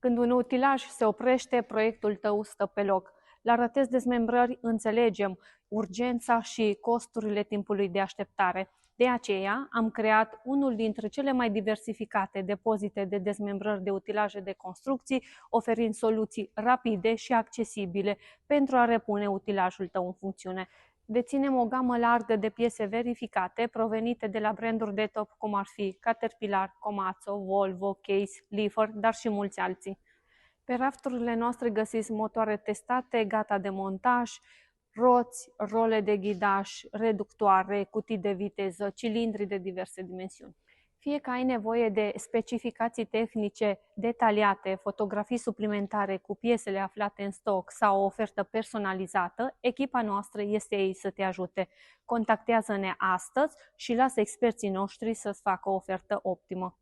Când un utilaj se oprește, proiectul tău stă pe loc. La Rătesc Dezmembrări înțelegem urgența și costurile timpului de așteptare. De aceea am creat unul dintre cele mai diversificate depozite de dezmembrări de utilaje de construcții, oferind soluții rapide și accesibile pentru a repune utilajul tău în funcțiune. Deținem o gamă largă de piese verificate provenite de la branduri de top cum ar fi Caterpillar, Komatsu, Volvo, Case, Lifer, dar și mulți alții. Pe rafturile noastre găsiți motoare testate, gata de montaj, roți, role de ghidaj, reductoare, cutii de viteză, cilindri de diverse dimensiuni. Fie că ai nevoie de specificații tehnice detaliate, fotografii suplimentare cu piesele aflate în stoc sau o ofertă personalizată, echipa noastră este aici să te ajute. Contactează-ne astăzi și lasă experții noștri să-ți facă o ofertă optimă.